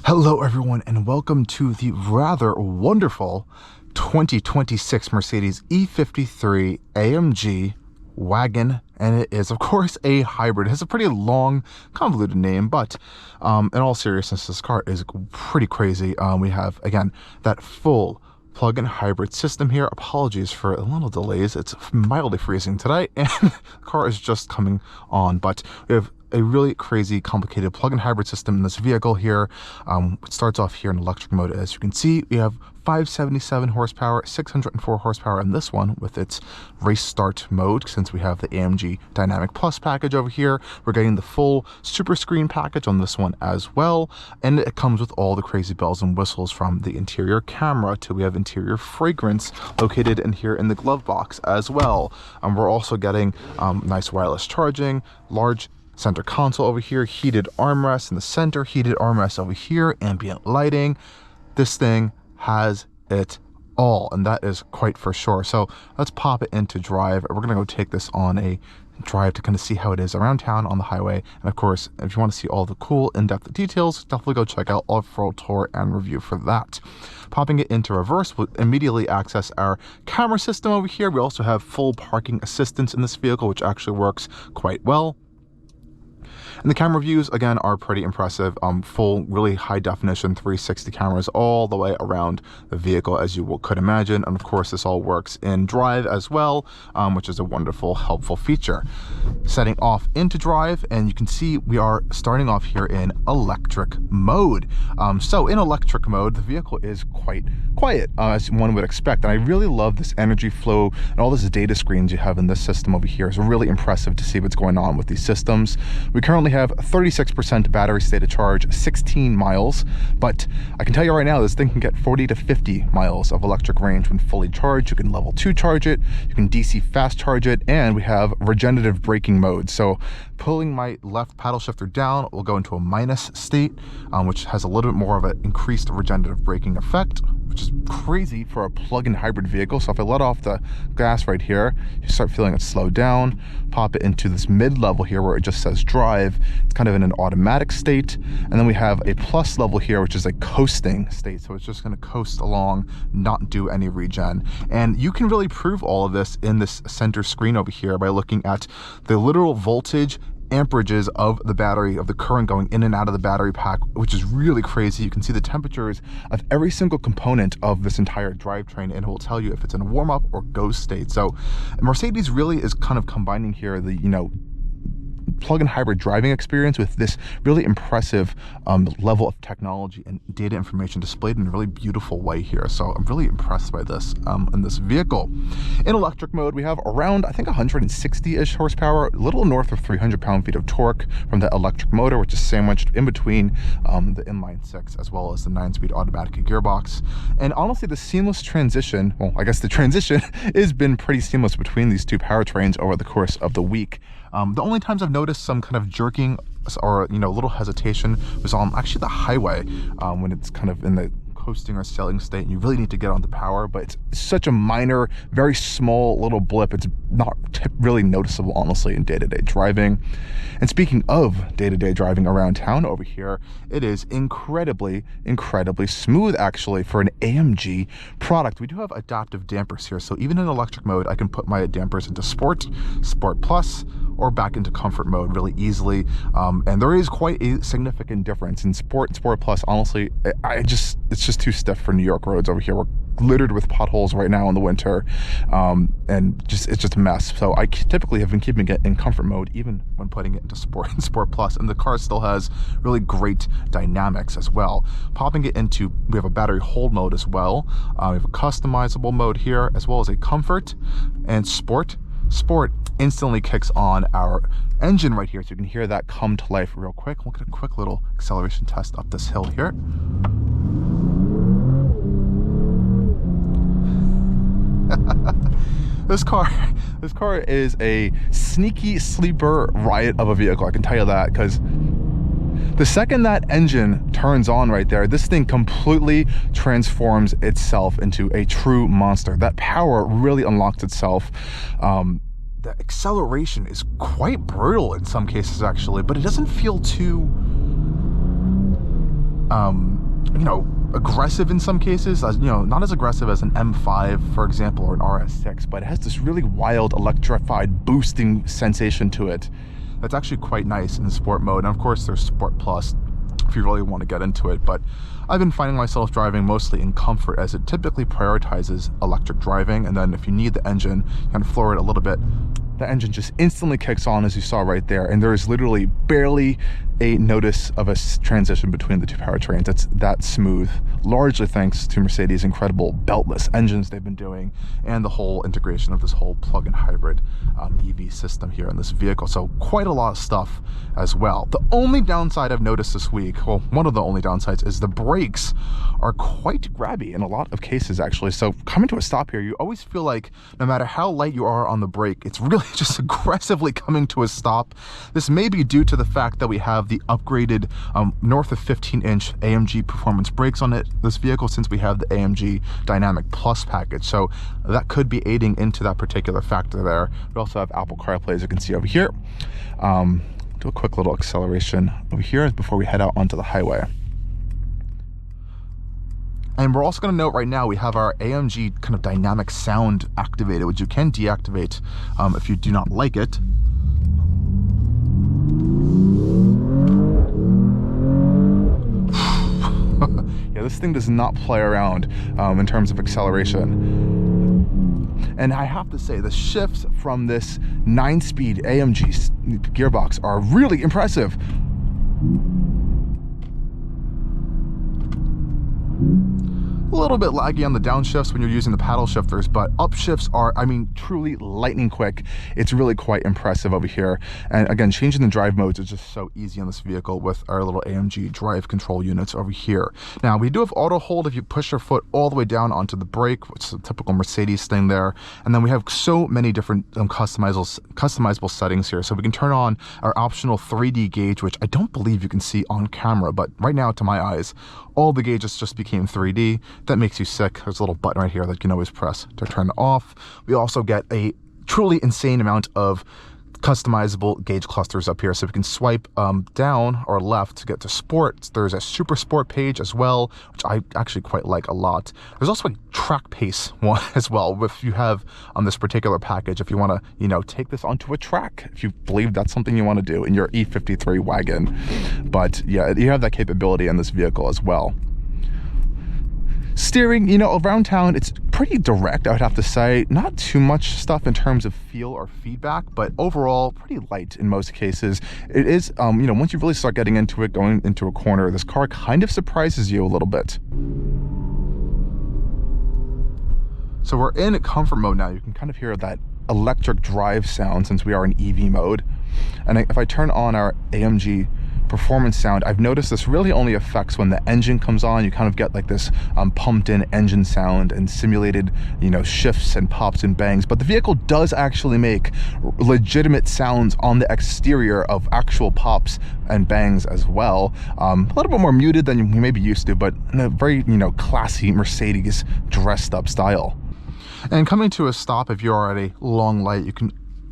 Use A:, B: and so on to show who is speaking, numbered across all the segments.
A: Hello everyone and welcome to the rather wonderful 2026 Mercedes E53 AMG Wagon, and it is of course a hybrid. It has a pretty long convoluted name, but in all seriousness this car is pretty crazy. We have again that full plug-in hybrid system here. Apologies for a little delays, it's mildly freezing today and the car is just coming on, but we have a really crazy complicated plug-in hybrid system in this vehicle here. It starts off here in electric mode. As you can see, we have 577 horsepower, 604 horsepower in this one with its race start mode. Since we have the AMG Dynamic Plus package over here, we're getting the full super screen package on this one as well, and it comes with all the crazy bells and whistles, from the interior camera to we have interior fragrance located in here in the glove box as well. We're also getting nice wireless charging, large center console over here, heated armrests in the center, heated armrests over here, ambient lighting. This thing has it all, and that is quite for sure. So let's pop it into drive. We're gonna go take this on a drive to kind of see how it is around town on the highway. And of course, if you want to see all the cool in-depth details, definitely go check out off-road tour and review for that. Popping it into reverse will immediately access our camera system over here. We also have full parking assistance in this vehicle, which actually works quite well. And the camera views, again, are pretty impressive. Full, really high definition 360 cameras all the way around the vehicle, as you could imagine. And of course, this all works in drive as well, which is a wonderful, helpful feature. Setting off into drive, and you can see we are starting off here in electric mode. So in electric mode, the vehicle is quite quiet, as one would expect. And I really love this energy flow and all these data screens you have in this system over here. It's really impressive to see what's going on with these systems. We currently have 36% battery state of charge, 16 miles, but I can tell you right now, this thing can get 40 to 50 miles of electric range when fully charged. You can level 2 charge it, you can DC fast charge it, and we have regenerative braking mode. So pulling my left paddle shifter down will go into a minus state, which has a little bit more of an increased regenerative braking effect, which is crazy for a plug-in hybrid vehicle. So if I let off the gas right here, you start feeling it slow down. Pop it into this mid-level here where it just says drive. It's kind of in an automatic state. And then we have a plus level here, which is a coasting state. So it's just gonna coast along, not do any regen. And you can really prove all of this in this center screen over here by looking at the literal voltage, amperages of the battery, of the current going in and out of the battery pack, which is really crazy. You can see the temperatures of every single component of this entire drivetrain, and it will tell you if it's in a warm-up or go state. So Mercedes really is kind of combining here the, plug-in hybrid driving experience with this really impressive level of technology and data information displayed in a really beautiful way here. So I'm really impressed by this in this vehicle. In electric mode, we have around, I think, 160-ish horsepower, a little north of 300 pound-feet of torque from the electric motor, which is sandwiched in between the inline-6 as well as the 9-speed automatic gearbox. And honestly, the seamless transition, well, I guess the transition has been pretty seamless between these two powertrains over the course of the week. The only times I've noticed some kind of jerking or, a little hesitation was on actually the highway when it's kind of in the coasting or sailing state and you really need to get onto power, but it's such a minor, very small little blip. It's not really noticeable, honestly, in day-to-day driving. And speaking of day-to-day driving around town over here, it is incredibly, incredibly smooth, actually, for an AMG product. We do have adaptive dampers here, so even in electric mode, I can put my dampers into Sport, Sport Plus, or back into comfort mode really easily. And there is quite a significant difference in Sport and Sport Plus. Honestly, it's just too stiff for New York roads over here. We're littered with potholes right now in the winter, and it's just a mess. So I typically have been keeping it in comfort mode even when putting it into Sport and Sport Plus, and the car still has really great dynamics as well. Popping it into, we have a battery hold mode as well. We have a customizable mode here, as well as a comfort and Sport. Sport instantly kicks on our engine right here, so you can hear that come to life real quick. We'll get a quick little acceleration test up this hill here. This car is a sneaky sleeper riot of a vehicle, I can tell you that, because the second that engine turns on right there, this thing completely transforms itself into a true monster. That power really unlocks itself. The acceleration is quite brutal in some cases, actually, but it doesn't feel too you know, aggressive in some cases, as you know, not as aggressive as an M5, for example, or an RS6, but it has this really wild electrified boosting sensation to it that's actually quite nice in sport mode. And of course there's Sport Plus if you really want to get into it, but I've been finding myself driving mostly in comfort, as it typically prioritizes electric driving, and then if you need the engine, you kind of floor it a little bit, the engine just instantly kicks on, as you saw right there, and there is literally barely a notice of a transition between the two powertrains. It's that smooth, largely thanks to Mercedes' incredible beltless engines they've been doing, and the whole integration of this whole plug-in hybrid EV system here in this vehicle. So quite a lot of stuff as well. The only downside I've noticed this week, well, one of the only downsides, is the brakes are quite grabby in a lot of cases, actually. So coming to a stop here, you always feel like no matter how light you are on the brake, it's really just aggressively coming to a stop. This may be due to the fact that we have the upgraded north of 15-inch AMG Performance brakes on this vehicle, since we have the AMG Dynamic Plus package. So that could be aiding into that particular factor there. We also have Apple CarPlay, as you can see over here. Do a quick little acceleration over here before we head out onto the highway. And we're also going to note right now we have our AMG kind of dynamic sound activated, which you can deactivate if you do not like it. Yeah, this thing does not play around in terms of acceleration. And I have to say, the shifts from this 9-speed AMG gearbox are really impressive. A little bit laggy on the downshifts when you're using the paddle shifters, but upshifts are, I mean, truly lightning quick. It's really quite impressive over here. And again, changing the drive modes is just so easy on this vehicle with our little AMG drive control units over here. Now, we do have auto hold if you push your foot all the way down onto the brake, which is a typical Mercedes thing there. And then we have so many different customizable settings here. So we can turn on our optional 3D gauge, which I don't believe you can see on camera, but right now, to my eyes, all the gauges just became 3D. That makes you sick. There's a little button right here that you can always press to turn it off. We also get a truly insane amount of customizable gauge clusters up here, so we can swipe down or left to get to sport. There's a super sport page as well, which I actually quite like a lot. There's also a track pace one as well, if you have on this particular package, if you want to, you know, take this onto a track, if you believe that's something you want to do in your E53 wagon. But yeah, you have that capability in this vehicle as well. Steering, you know, around town, it's pretty direct, I would have to say. Not too much stuff in terms of feel or feedback, but overall pretty light in most cases. It is, you know, once you really start getting into it, going into a corner, this car kind of surprises you a little bit. So we're in comfort mode now. You can kind of hear that electric drive sound since we are in EV mode. And if I turn on our AMG Performance sound, I've noticed this really only affects when the engine comes on. You kind of get like this pumped in engine sound and simulated, you know, shifts and pops and bangs, but the vehicle does actually make legitimate sounds on the exterior of actual pops and bangs as well. A little bit more muted than you may be used to, but in a very, you know, classy Mercedes dressed up style. And coming to a stop, if you are at a long light, you can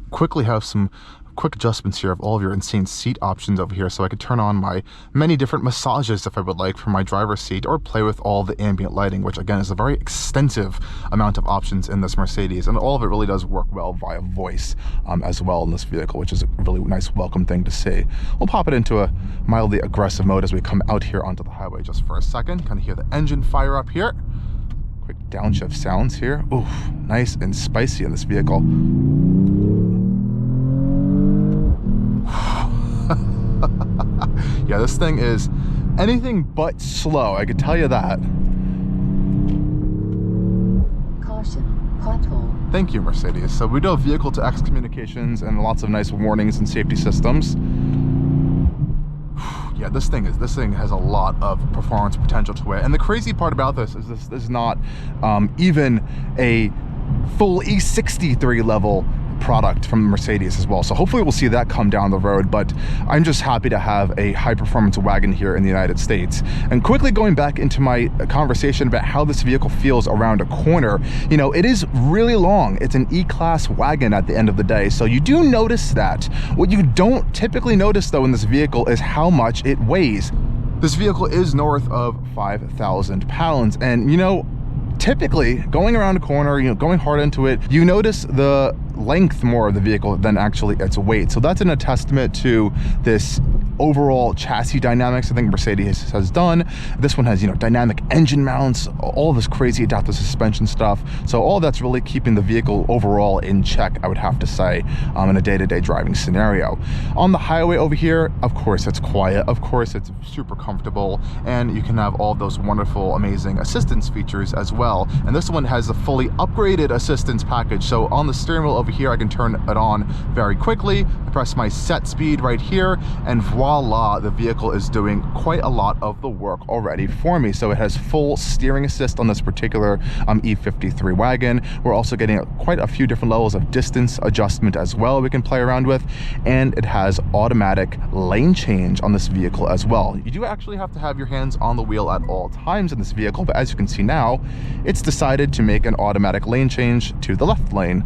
A: quickly have some quick adjustments here of all of your insane seat options over here. So I could turn on my many different massages if I would like for my driver's seat, or play with all the ambient lighting, which again is a very extensive amount of options in this Mercedes, and all of it really does work well via voice as well in this vehicle, which is a really nice welcome thing to see. We'll pop it into a mildly aggressive mode as we come out here onto the highway just for a second. Kind of hear the engine fire up here. Quick downshift sounds here. Ooh, nice and spicy in this vehicle. Yeah, this thing is anything but slow, I can tell you that.
B: Caution, pothole.
A: Thank you, Mercedes. So we do have vehicle-to-X communications and lots of nice warnings and safety systems. Yeah, this thing has a lot of performance potential to it. And the crazy part about this is not even a full E63 level product from Mercedes as well. So hopefully we'll see that come down the road, but I'm just happy to have a high performance wagon here in the United States. And quickly going back into my conversation about how this vehicle feels around a corner, you know, it is really long. It's an E-Class wagon at the end of the day, so you do notice that. What you don't typically notice though in this vehicle is how much it weighs. This vehicle is north of 5,000 pounds, and you know, typically going around a corner, you know, going hard into it, you notice the length more of the vehicle than actually its weight. So that's a testament to this overall chassis dynamics I think Mercedes has done. This one has, you know, dynamic engine mounts, all this crazy adaptive suspension stuff. So all that's really keeping the vehicle overall in check, I would have to say, in a day-to-day driving scenario. On the highway over here, of course it's quiet, of course it's super comfortable, and you can have all those wonderful, amazing assistance features as well. And this one has a fully upgraded assistance package. So on the steering wheel over here, I can turn it on very quickly. I press my set speed right here, and voila, the vehicle is doing quite a lot of the work already for me. So it has full steering assist on this particular E53 wagon. We're also getting quite a few different levels of distance adjustment as well we can play around with, and it has automatic lane change on this vehicle as well. You do actually have to have your hands on the wheel at all times in this vehicle, but as you can see now, it's decided to make an automatic lane change to the left lane.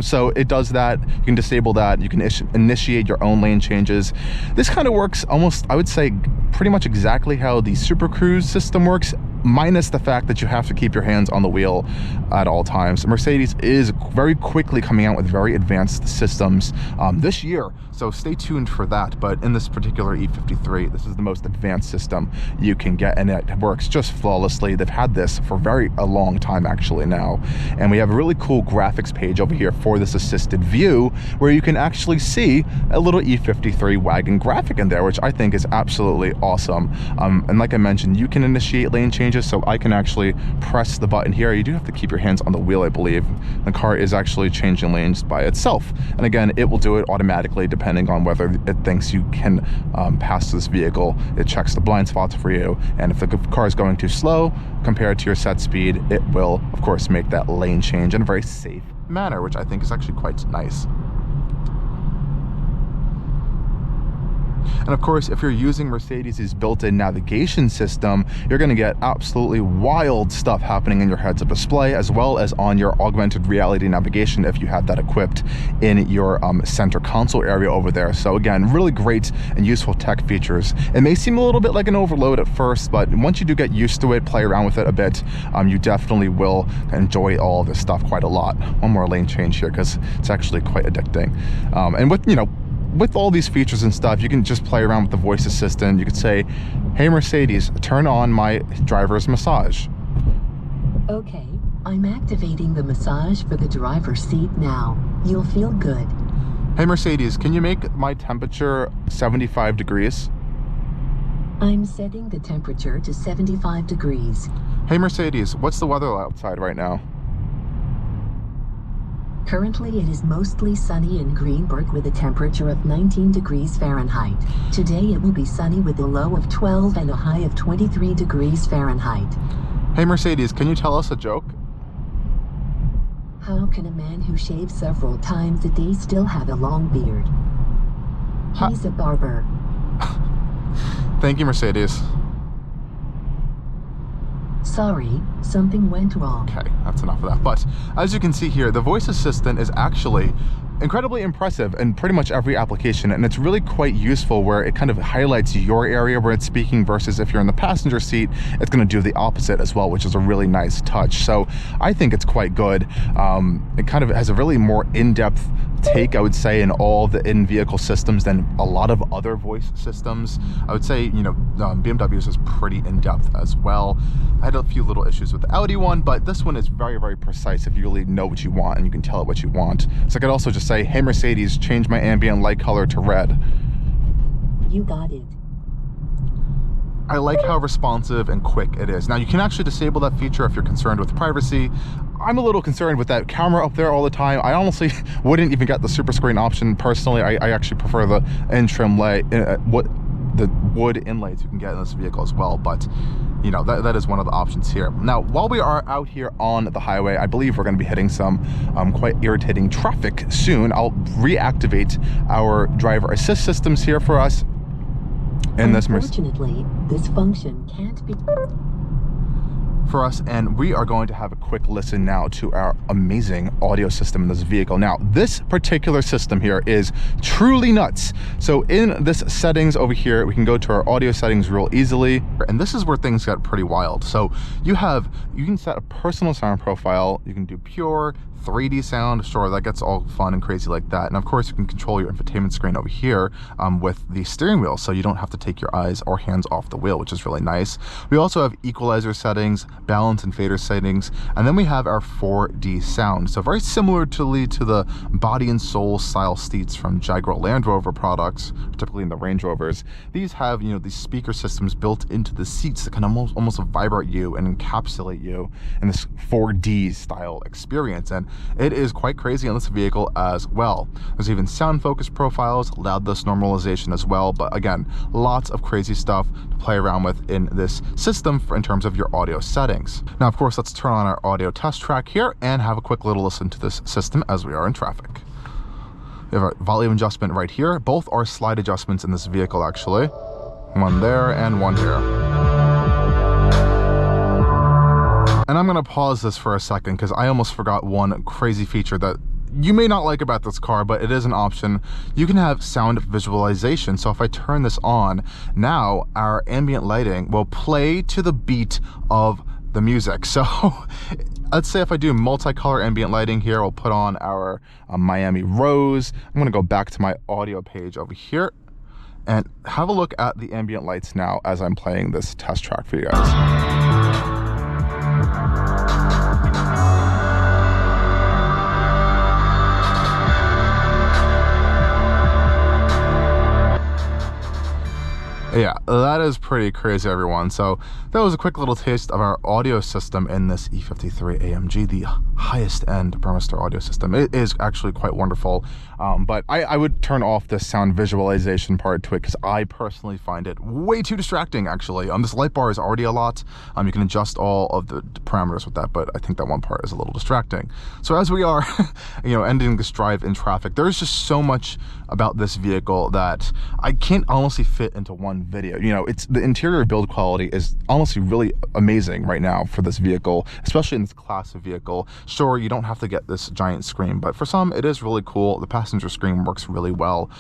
A: So it does that. You can disable that. You can initiate your own lane changes. This kind of works almost, I would say, pretty much exactly how the Super Cruise system works, minus the fact that you have to keep your hands on the wheel at all times. Mercedes is very quickly coming out with very advanced systems this year, so stay tuned for that. But in this particular E53, this is the most advanced system you can get, and it works just flawlessly. They've had this for a long time actually now, and we have a really cool graphics page over here for this assisted view where you can actually see a little E53 wagon graphic in there, which I think is absolutely awesome. And like I mentioned, you can initiate lane changes, so I can actually press the button here. You do have to keep your hands on the wheel, I believe. The car is actually changing lanes by itself, and again, it will do it automatically depending on whether it thinks you can pass this vehicle. It checks the blind spots for you, and if the car is going too slow compared to your set speed, it will of course make that lane change in a very safe manner, which I think is actually quite nice. And of course, if you're using Mercedes' built-in navigation system, you're going to get absolutely wild stuff happening in your heads-up display, as well as on your augmented reality navigation if you have that equipped in your center console area over there. So again, really great and useful tech features. It may seem a little bit like an overload at first, but once you do get used to it, play around with it a bit, you definitely will enjoy all of this stuff quite a lot. One more lane change here because it's actually quite addicting. And with, you know, with all these features and stuff, you can just play around with the voice assistant. You could say, hey Mercedes, turn on my driver's massage.
B: Okay, I'm activating the massage for the driver's seat now. You'll feel good.
A: Hey Mercedes, can you make my temperature 75 degrees?
B: I'm setting the temperature to 75 degrees.
A: Hey Mercedes, what's the weather outside right now?
B: Currently, it is mostly sunny in Greenberg with a temperature of 19 degrees Fahrenheit. Today, it will be sunny with a low of 12 and a high of 23 degrees Fahrenheit.
A: Hey Mercedes, can you tell us a joke?
B: How can a man who shaves several times a day still have a long beard? He's a barber.
A: Thank you, Mercedes.
B: Sorry, something went wrong.
A: Okay, that's enough of that. But as you can see here, the voice assistant is actually incredibly impressive in pretty much every application, and it's really quite useful where it kind of highlights your area where it's speaking, versus if you're in the passenger seat, it's going to do the opposite as well, which is a really nice touch. So I think it's quite good. It kind of has a really more in-depth take, I would say, in all the in-vehicle systems than a lot of other voice systems. I would say, you know, BMW's is pretty in-depth as well. I had a few little issues with the Audi one, but this one is very, very precise if you really know what you want and you can tell it what you want. So I could also just say, hey Mercedes, change my ambient light color to red.
B: You got it.
A: I like how responsive and quick it is. Now you can actually disable that feature if you're concerned with privacy. I'm a little concerned with that camera up there all the time. I honestly wouldn't even get the super screen option personally. I actually prefer the in-trim light, the wood inlays you can get in this vehicle as well. But you know, that is one of the options here. Now, while we are out here on the highway, I believe we're going to be hitting some quite irritating traffic soon. I'll reactivate our driver assist systems here for us. And
B: unfortunately, this function can't be...
A: for us, and we are going to have a quick listen now to our amazing audio system in this vehicle. Now, this particular system here is truly nuts. So in this settings over here, we can go to our audio settings real easily, and this is where things get pretty wild. So you can set a personal sound profile, you can do pure 3D sound, sure, that gets all fun and crazy like that. And of course, you can control your infotainment screen over here with the steering wheel, so you don't have to take your eyes or hands off the wheel, which is really nice. We also have equalizer settings, balance and fader settings, and then we have our 4D sound. So very similar to the body and soul style seats from Jaguar Land Rover products, typically in the Range Rovers. These have, these speaker systems built into the seats that can almost vibrate you and encapsulate you in this 4D style experience. And it is quite crazy on this vehicle as well. There's even sound focus profiles, loud dust normalization as well, but again, lots of crazy stuff to play around with in this system in terms of your audio settings. Now, of course, let's turn on our audio test track here and have a quick little listen to this system as we are in traffic. We have our volume adjustment right here. Both are slide adjustments in this vehicle, actually. One there and one here. And I'm gonna pause this for a second because I almost forgot one crazy feature that you may not like about this car, but it is an option. You can have sound visualization. So if I turn this on, now our ambient lighting will play to the beat of the music. So let's say if I do multicolor ambient lighting here, we'll put on our Miami Rose. I'm gonna go back to my audio page over here and have a look at the ambient lights now as I'm playing this test track for you guys. Yeah, that is pretty crazy, everyone. So that was a quick little taste of our audio system in this E53 AMG, the highest end Burmester audio system. It is actually quite wonderful, but I would turn off the sound visualization part to it because I personally find it way too distracting, actually. This light bar is already a lot. You can adjust all of the parameters with that, but I think that one part is a little distracting. So as we are, ending this drive in traffic, there's just so much about this vehicle that I can't honestly fit into one video. It's the interior build quality is honestly really amazing right now for this vehicle, especially in this class of vehicle. Sure, you don't have to get this giant screen, but for some it is really cool. The passenger screen works really well.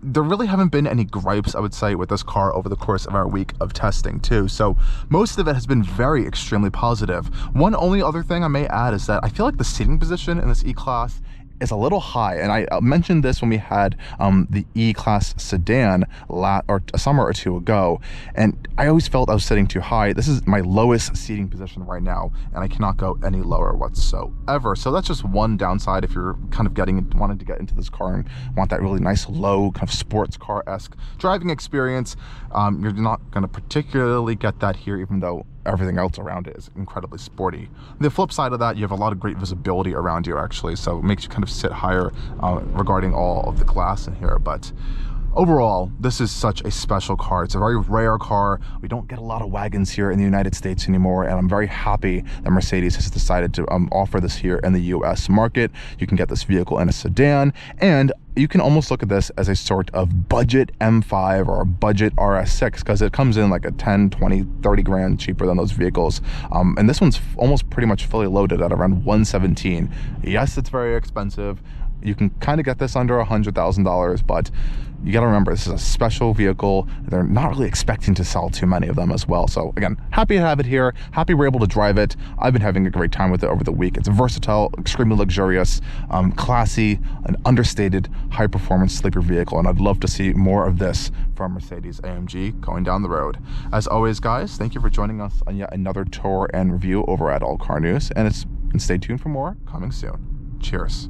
A: There really haven't been any gripes, I would say, with this car over the course of our week of testing too. So most of it has been very extremely positive. One only other thing I may add is that I feel like the seating position in this E-Class is a little high, and I mentioned this when we had the E-Class sedan a summer or two ago, and I always felt I was sitting too high. This is my lowest seating position right now, and I cannot go any lower whatsoever. So that's just one downside if you're kind of wanting to get into this car and want that really nice low kind of sports car-esque driving experience. You're not going to particularly get that here, even though everything else around it is incredibly sporty. The flip side of that, you have a lot of great visibility around you, actually, so it makes you kind of sit higher regarding all of the glass in here. But overall, this is such a special car. It's a very rare car. We don't get a lot of wagons here in the United States anymore, and I'm very happy that Mercedes has decided to offer this here in the US market. You can get this vehicle in a sedan, and you can almost look at this as a sort of budget M5 or a budget RS6 because it comes in like a 10, 20, 30 grand cheaper than those vehicles. And this one's almost pretty much fully loaded at around $117. Yes, it's very expensive. You can kind of get this under $100,000, but you got to remember, this is a special vehicle. They're not really expecting to sell too many of them as well. So again, happy to have it here. Happy we're able to drive it. I've been having a great time with it over the week. It's versatile, extremely luxurious, classy, an understated, high-performance sleeper vehicle, and I'd love to see more of this from Mercedes-AMG going down the road. As always, guys, thank you for joining us on yet another tour and review over at Allcarnews, and stay tuned for more coming soon. Cheers.